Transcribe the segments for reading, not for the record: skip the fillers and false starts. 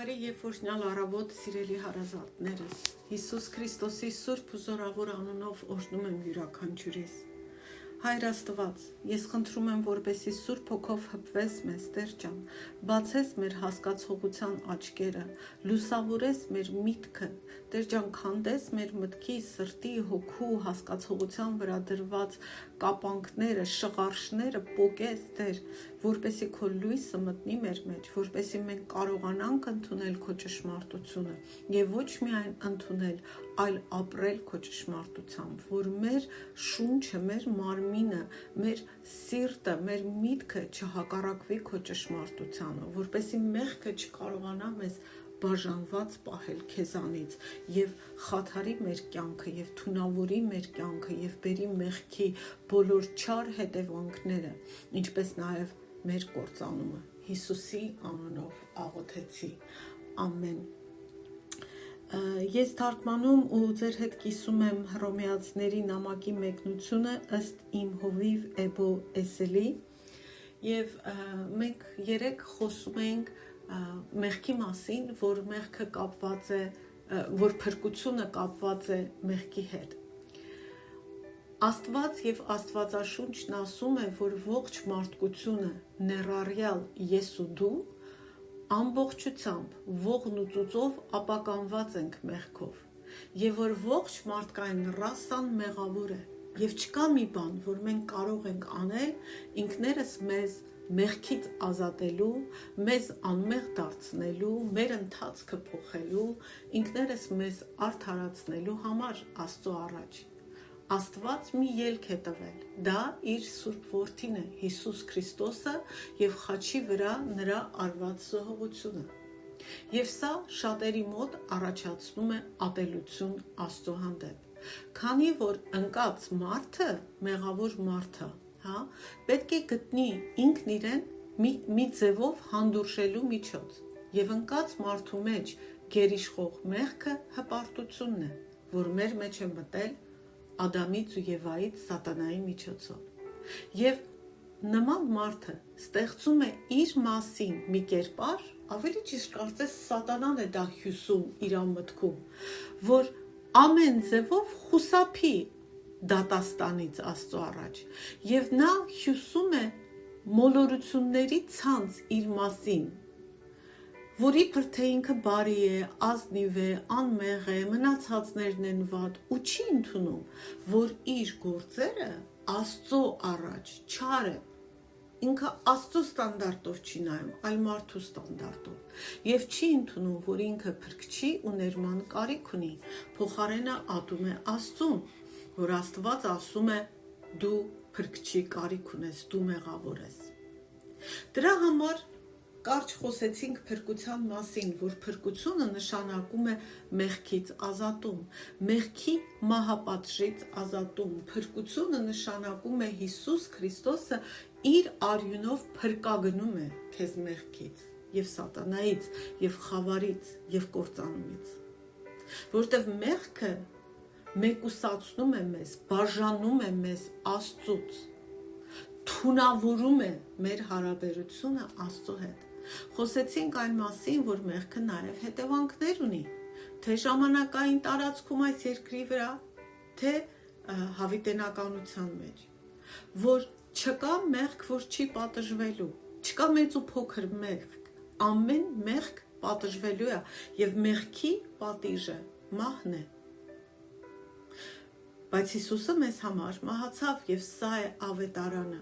Բարի եւ օրհնյալ առավոտ, սիրելի հարազատներս։ Հիսուս Քրիստոսի սուրբ ու զորավոր անունով օրհնում եմ յուրաքանչյուրիս։ Հայր Աստված, ես խնդրում եմ, որպեսզի Սուրբ Հոգով հպվես մեզ, Տեր ջան, բացես մեր հասկացողության աչքերը, լուսավորես մեր միտքը, Տեր ջան, քանդես մեր մտքի, սրտի, հոգու, հասկացողության վրա դրված կապանքները, շղարշները պոկես, Տեր, որպեսզի քո լույսը մտնի մեր մեջ, որպեսզի մենք կարողանանք ընդունել քո ճշմարտությունը եւ ոչ միայն ընդունել, այլ ապրել քո ճշմարտությամբ, որ մեր շունչը, մեր մարմինը, մեր սիրտը, մեր միտքը չհակառակվի քո ճշմարտությանը, որպեսզի մեղքը չկարողանա մեզ բաժանված պահել քեզանից եւ խաթարի մեր կյանքը եւ թունավորի մեր կյանքը եւ բերի մեղքի բոլոր չար հետևանքները, ինչպես նաեւ մեր կործանումը։ Հիսուսի անունով աղոթեցի։ Ամեն։ Ես թարգմանում ու ձեր հետ կիսում եմ Հռոմեացիների նամակի մեկնությունը ըստ իմ հովիվ Էբո Էսելի եւ մենք երեք խոսում ենք մեղքի մասին, որ մեղքը կապված է, որ փրկությունը կապված է մեղքի հետ։ Աստված եւ Աստվածաշունչն ասում է, որ ողջ մարդկությունը ներառյալ ես ու դու ամբողջությամբ ողն ու ծուծով ապականված ենք մեղքով եւ որ ողջ մարդկային ռասան մեղավոր է եւ չկա մի բան, որ մենք կարող ենք անել ինքներս մեզ մեղքից ազատելու, մեզ անմեղ դարձնելու, մեր ընթացքը փոխելու, ինքներս մեզ արդարացնելու համար Աստծո առաջ։ Աստված մի ելք է տվել, դա իր Սուրբ Որդին է, Հիսուս Քրիստոսը եւ խաչի վրա նրա արված զոհողությունը։ Եվ սա շատերի մոտ առաջացնում է ատելություն Աստծո հանդեպ, քանի որ ընկած մարդը, մեղավոր մարդը, պետք է գտնի ինքն իրեն մի ձևով հանդուրժելու միջոց, եւ ընկած մարդու մեջ գերիշխող մեղքը հպարտությունն է, որ մեր մեջ է մտել Ադամից ու Եվայից սատանայի միջոցով։ Եվ նման մարդը ստեղծում է իր մասին մի կերպար, ավելի ճիշտ կարծես սատանան է դա հյուսում իր մտքում, որ ամեն ձևով խուսափի դատաստանից Աստծո առաջ, եւ նա հյուսում է մոլորությունների ցանց իր մասին, որ իբր թե ինքը բարի է, ազնիվ է, անմեղ է, մնացածներն են վատ, ու չի ընդունում, որ իր գործերը Աստծո առաջ չար է։ Ինքը Աստծո ստանդարտով չի նայում, այլ մարդու ստանդարտով, եւ չի ընդունում, որ ինքը փրկչի ու ներման կարիք ունի, փոխարենը ատում է Աստծուն, որ Աստված ասում է դու փրկչի կարիք ունես, դու մեղավոր ես։ Դրա համար կարճ խոսեցինք փրկության մասին, որ փրկությունը նշանակում է մեղքից ազատում, մեղքի մահապատժից ազատում, փրկությունը նշանակում է Հիսուս Քրիստոսը իր արյունով փրկագնում է քեզ մեղքից եւ սատանայից եւ խավարից եւ կործանումից, որտեւ մեղքը մեկուսացնում է մեզ, բաժանում է մեզ Աստծուց, թունավորում է մեր հարաբերությունը Աստծո հետ։ Խոսեցինք այն մասին, որ մեղքը նաև հետևանքներ ունի, թե ժամանակային տարածքում այս երկրի վրա, թե հավիտենականության մեջ, որ չկա մեղք, որ չի պատժվելու, չկա մեծ ու փոքր մեղք, ամեն մեղք պատժվելու է եւ մեղքի պատիժը մահն է։ Բայց Հիսուսը մեզ համար մահացավ եւ սա է ավետարանը։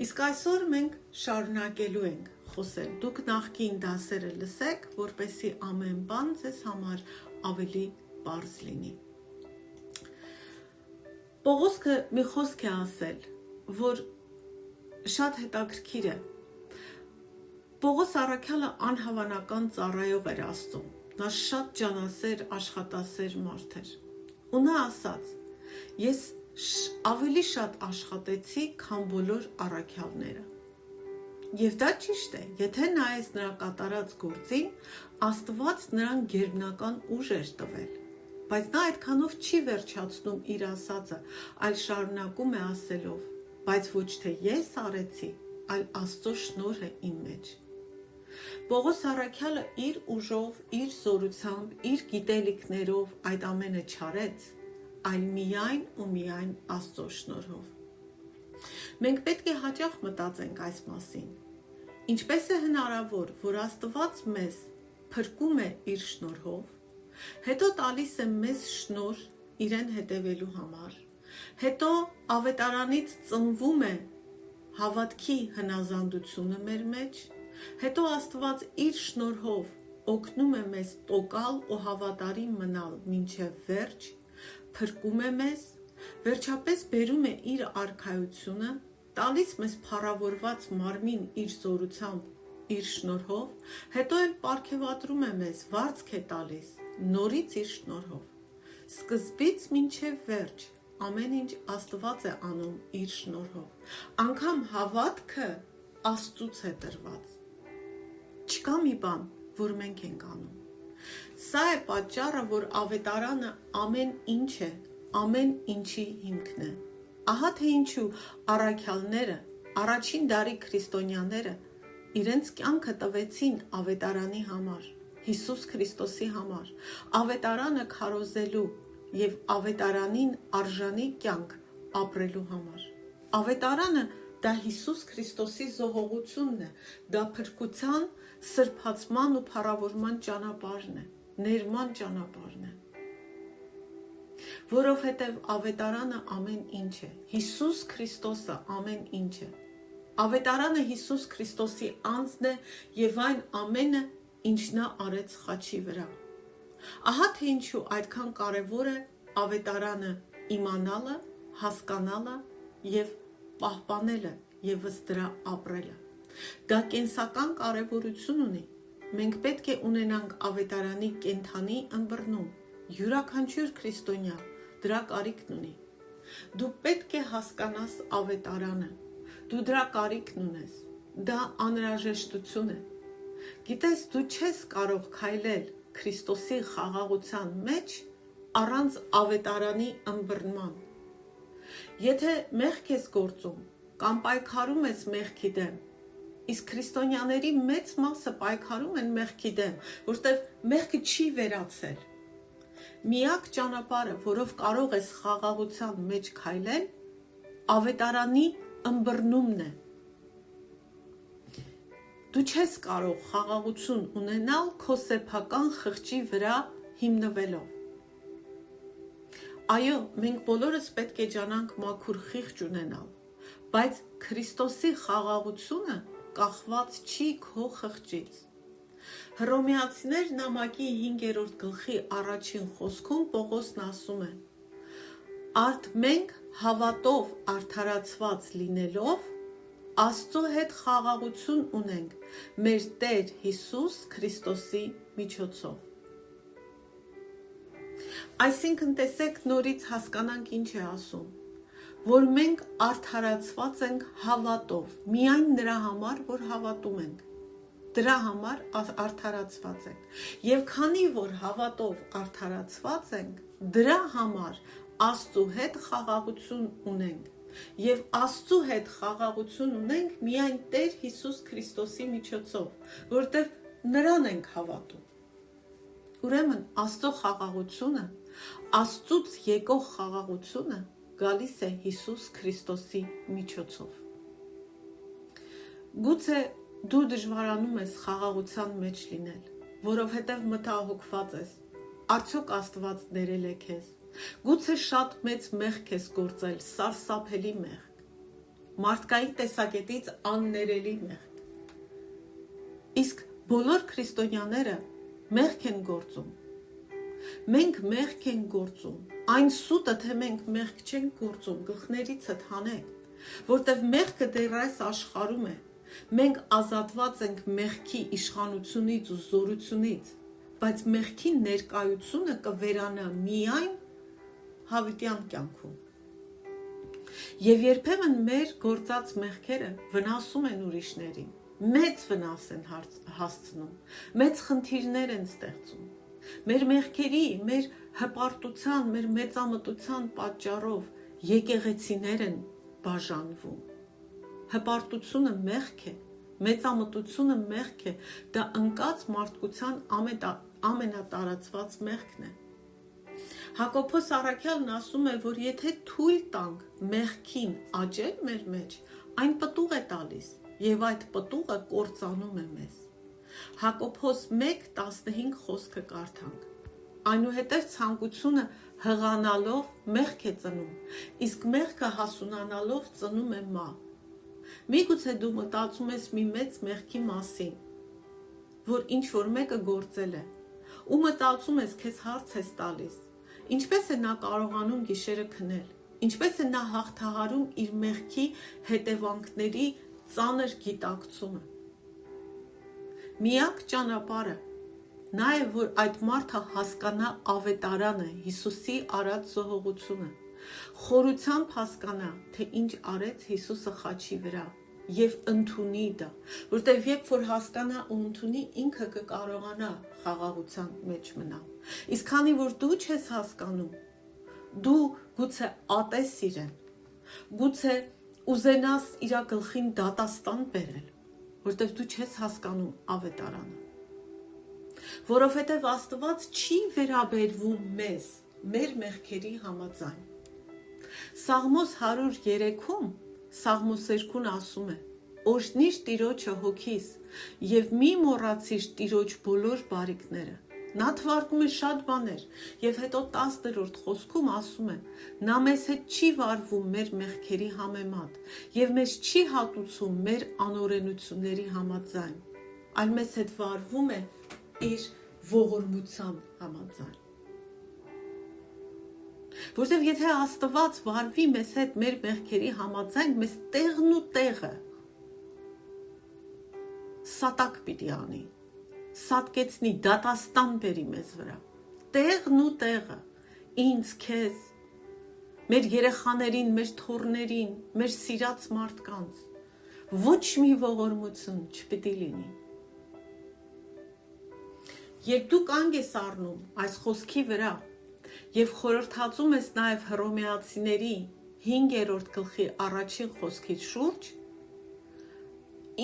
Իսկ այսօր մենք շարունակելու ենք խոսել։ Դուք նախկին դասերը լսեք, որպեսզի ամեն բան ձեզ համար ավելի պարզ լինի։ Պողոսը մի խոսք է ասել, որ շատ հետաքրքիր է։ Պողոս առաքյալը անհավանական ծառայող էր Աստծուն։ Նա շատ ջանասեր, աշխատասեր մարդ էր։ Ու նա ասաց. ես ավելի շատ աշխատեցի, քան բոլոր առաքյալները։ Եվ դա ճիշտ է, եթե նայես նրա կատարած գործին, Աստված նրան գերբնական ուժ էր տվել, բայց նա այդքանով չի վերջացնում իր ասածը, այլ շարունակում է ասելով, բայց ոչ թե ես արեցի, այլ Աստծո շնորհը իմ մեջ։ Պողոս առաքյալը իր ուժով, իր զորությամբ, իր գիտելիքներով այդ ամենը չարեց, այլ միայն ու միայն Աստծո շնորհով։ Մենք պետք է հաճախ մտածենք այս մասին։ Ինչպես է հնարավոր, որ Աստված մեզ փրկում է իր շնորհով, հետո տալիս է մեզ շնորհ իրեն հետևելու համար, հետո ավետարանից ծնվում է հավատքի հնազանդությունը մեր մեջ, հետո Աստված իր շնորհով օգնում է մեզ տոկալ ու հավատարիմ մնալ մինչև վերջ, փրկում է մեզ, վերջապես բերում է իր արքայությունը, տալիս մեզ փառավորված մարմին իր զորությամբ, իր շնորհով, հետո էլ պարգևատրում է մեզ, վարձք է տալիս, նորից իր շնորհով։ Սկզբից մինչև վերջ ամեն ինչ Աստված է անում իր շնորհով, անգամ հավատքը Աստծուց է տրված։ Չկա մի բան, որ մենք ենք անում։ Սա է պատճառը, որ ավետարանը ամեն ինչ է, ամեն ինչի հիմքն է։ Ահա թե ինչու առաքյալները, առաջին դարի քրիստոնյաները իրենց կյանքը տվեցին ավետարանի համար, Հիսուս Քրիստոսի համար, ավետարանը քարոզելու և ավետարանին արժանի կյանք ապրելու համար։ Ավետարանը դա Հիսուս Քրիստոսի զոհողությունն է, դա փրկության, սրբացման ու փառավորման ճանապարհն է, ներման ճանապարհն է։ Որովհետև ավետարանը ամեն ինչ է, Հիսուս Քրիստոսը ամեն ինչ է։ Ավետարանը Հիսուս Քրիստոսի անձն է և այն ամենը, ինչ նա արեց խաչի վրա։ Ահա թե ինչու այդքան կարևոր է ավետարանը իմանալը, հասկանալը և պահպանելը ևս դրա ապրելը։ Դա կենսական կարևորություն ունի։ Մենք պետք է ունենանք ավետարանի կենդանի ըմբռնում, յուրաքանչյուր քրիստոնյա դրա կարիքն ունի։ Դու պետք է հասկանաս ավետարանը, դու դրա կարիքն ունես, դա անհրաժեշտություն է։ Գիտես, դու չես կարող քայլել Քրիստոսի խաղաղության մեջ առանց ավետարանի ըմբռնման։ Եթե մեղք ես գործում կամ պայքարում ես մեղքի դեմ, իսկ քրիստոնյաների մեծ մասը պայքարում են մեղքի դեմ, որտեղ մեղքը չի վերացել։ Միակ ճանապարհը, որով կարող ես խաղաղության մեջ քայլել, ավետարանի ըմբռնումն է։ Դու չես կարող խաղաղություն ունենալ քո սեփական խղճի վրա հիմնվելով։ Այո, մենք բոլորս պետք է ջանանք մաքուր խիղճ ունենալ, բայց Քրիստոսի խաղաղությունը կախված չի քո խղճից։ Հռոմեացիներ նամակի 5-րդ գլխի առաջին խոսքում Պողոսն ասում է. Արդ մենք հավատով արդարացված լինելով Աստծո հետ խաղաղություն ունենք մեր Տեր Հիսուս Քրիստոսի միջոցով։ Այսինքն տեսեք նորից հասկանանք ինչ է ասում, որ մենք արդարացված ենք հավատով, միայն նրա համար, որ հավատում ենք, դրա համար արդարացված ենք, և քանի որ հավատով արդարացված ենք, դրա համար Աստծու հետ խաղաղություն ունենք, և Աստծու հետ խաղաղություն ունենք միայն Տեր Հիսուս Քրիստոսի միջոցով, որտև նրան ենք հավատում։ Ուրեմն Աստծո խաղաղությունը, Աստծուց եկող խաղաղությունը գալիս է Հիսուս Քրիստոսի միջոցով։ Գուցե դու դժվարանում ես խաղաղության մեջ լինել, որովհետև մտահոգված ես, արդյոք Աստված ներել է քեզ, գուցե շատ մեծ մեղք ես գործել, սարսափելի մեղք, մարդկային տեսակետից աններելի մեղք։ Իսկ բոլոր քրիստոնյաները մեղք են գործում։ Մենք մեղք ենք գործում, այն սուտը, թե մենք մեղք չենք գործում, գլխներիցդ հանեք, որտև մեղքը դեռ այս աշխարհում է, մենք ազատված ենք մեղքի իշխանությունից ու զորությունից, բայց մեղքի ներկայությունը կվերանա միայն հավիտյան կյանքում։ Եվ երբեմն մեր գործած մեղքերը վնասում են ուրիշներին, մեծ վնաս են հասցնում, մեծ խնդիրներ են ստեղծում։ Մեր մեղքերի, մեր հպարտության, մեր մեծամտության պատճառով եկեղեցիներ են բաժանվում։ Հպարտությունը մեղք է, Մեծամտությունը մեղք է, դա ընկած մարդկության ամենատարածված մեղքն է։ Հակոբոս առաքյալն ասում է, որ եթե թույլ տանք մեղքին աճել մեր մեջ, այն պտուղ է տալիս եւ այդ պտուղը կործանում է մեզ։ Հակոբոս 1:15 խոսքը կարդանք։ Այնուհետև ցանկությունը հղանալով մեղք է ծնում, իսկ մեղքը հասունանալով ծնում է մահ։ Միգուցե դու մտածում ես մի մեծ մեղքի մասին, որ ինչ-որ մեկը գործել է, ու մտածում ես, քեզ հարց ես տալիս, ինչպես է նա կարողանում գիշերը քնել, ինչպես է նա հաղթահարում իր մեղքի հետևանքների ծանր գիտակցումը։ Միակ ճանապարհը նա է, որ այդ մարդը հասկանա ավետարանը, Հիսուսի արած զոհողությունը, խորությամբ հասկանա, թե ինչ արեց Հիսուսը խաչի վրա եւ ընդունի դա, որտեւ երբ որ հասկանա ու ընդունի, ինքը կկարողանա խաղաղության մեջ մնալ։ Իսկ քանի որ դու չես հասկանում, դու գուցե ատես իրեն, գուցե ուզենաս իր գլխին դատաստան բերել, որտեւ դու չես հասկանում ավետարանը։ Որովհետև Աստված չի վերաբերվում մեզ, մեր մեղքերի համաձայն։ Սաղմոս 103-ում Սաղմոս 2-ն ասում է. «Օրհնիր Տիրոջը հոգիս եւ մի մոռացիր Տիրոջ բոլոր բարիքները»։ Նա թվարկում է շատ բաներ եւ հետո 10-րդ խոսքում ասում է. «Նա մեզ հետ չի վարվում մեր մեղքերի համեմատ եւ մեզ չի հատուցում մեր անօրենությունների համաձայն, այլ մեզ հետ վարվում է իր ողորմության համաձայն»։ Որտեւ եթե Աստված վարվի մեզ հետ մեր մեղքերի համաձայն, մեզ տեղն ու տեղը սատակ պիտի անի, սատկեցնի, դատաստան բերի մեզ վրա, տեղն ու տեղը, ինձ, քեզ, մեր երեխաներին, մեր թոռներին, մեր սիրած մարդկանց, ոչ մի ողորմություն չպիտի լինի։ Երբ դու կանգ ես առնում այս խոսքի վրա եւ խորհրդածում ես նաեւ Հռոմեացիների 5-րդ գլխի առաջին խոսքի շուրջ,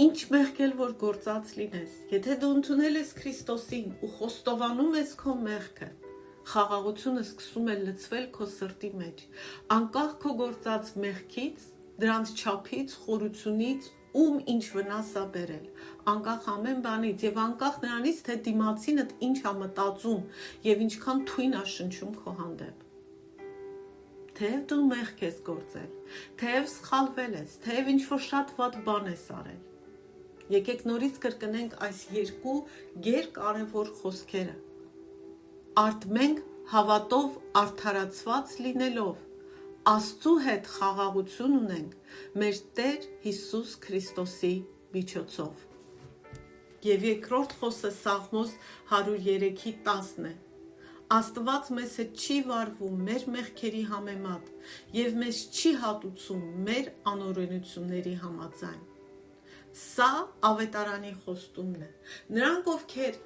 ինչ մեղք էլ որ գործած լինես, եթե դու ընդունել ես Քրիստոսին ու խոստովանում ես քո մեղքը, խաղաղությունը սկսում է լցվել քո սրտի մեջ, անկախ քո գործած մեղքից, դրանց չափից, խորությունից, ում ինչ վնաս է բերել, անկախ ամեն բանից եւ անկախ նրանից, թե դիմացինդ ինչ է մտածում եւ ինչքան թույն է շնչում քո հանդեպ։ Թեև դու մեղք ես գործել, թեև սխալվել ես, թեև ինչ-որ շատ վատ բան ես արել։ Եկեք նորից կրկնենք այս երկու գերկարևոր խոսքերը։ Մենք հավատով արդարացված լինելով Աստծու հետ խաղաղություն ունենք մեր Տեր Հիսուս Քրիստոսի միջոցով։ Եվ երկրորդ խոսքը Սաղմոս 103:10-ն է։ Աստված մեզ հետ չի վարվում մեր մեղքերի համեմատ եւ մեզ չի հատուցում մեր անօրենությունների համաձայն։ Սա ավետարանի խոստումն է։ Նրանք, ովքեր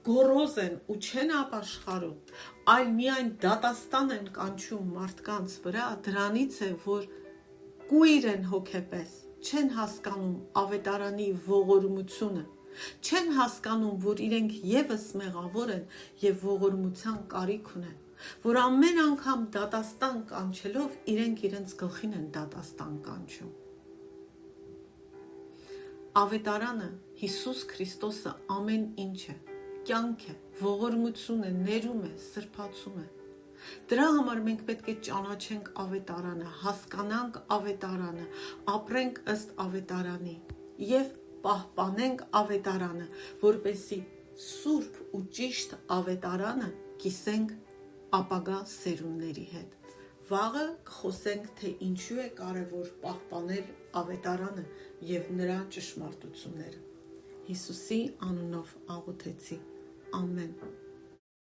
գոռոզ են ու չեն ապաշխարում, այլ միայն դատաստան են կանչում մարդկանց վրա, դրանից է, որ կույր են հոգեպես, չեն հասկանում ավետարանի ողորմությունը, չեն հասկանում, որ իրենք եւս մեղավոր են եւ ողորմության կարիք ունեն, որ ամեն անգամ դատաստան կանչելով իրենք իրենց գլխին են դատաստան կանչում։ Ավետարանը Հիսուս Քրիստոսը ամեն ինչ է, կյանք է, ողորմություն է, ներում է, սրբացում է։ Դրա համար մենք պետք է ճանաչենք ավետարանը, հասկանանք ավետարանը, ապրենք ըստ ավետարանի եւ պահպանենք ավետարանը, որպեսզի սուրբ ու ճիշտ ավետարանը կիսենք ապագա սերունդների հետ։ Վաղը կխոսենք, թե ինչու է կարևոր պահպանել ավետարանը եւ նրա ճշմարտությունները։ Հիսուսի անունով աղոթեցի։ Ամեն։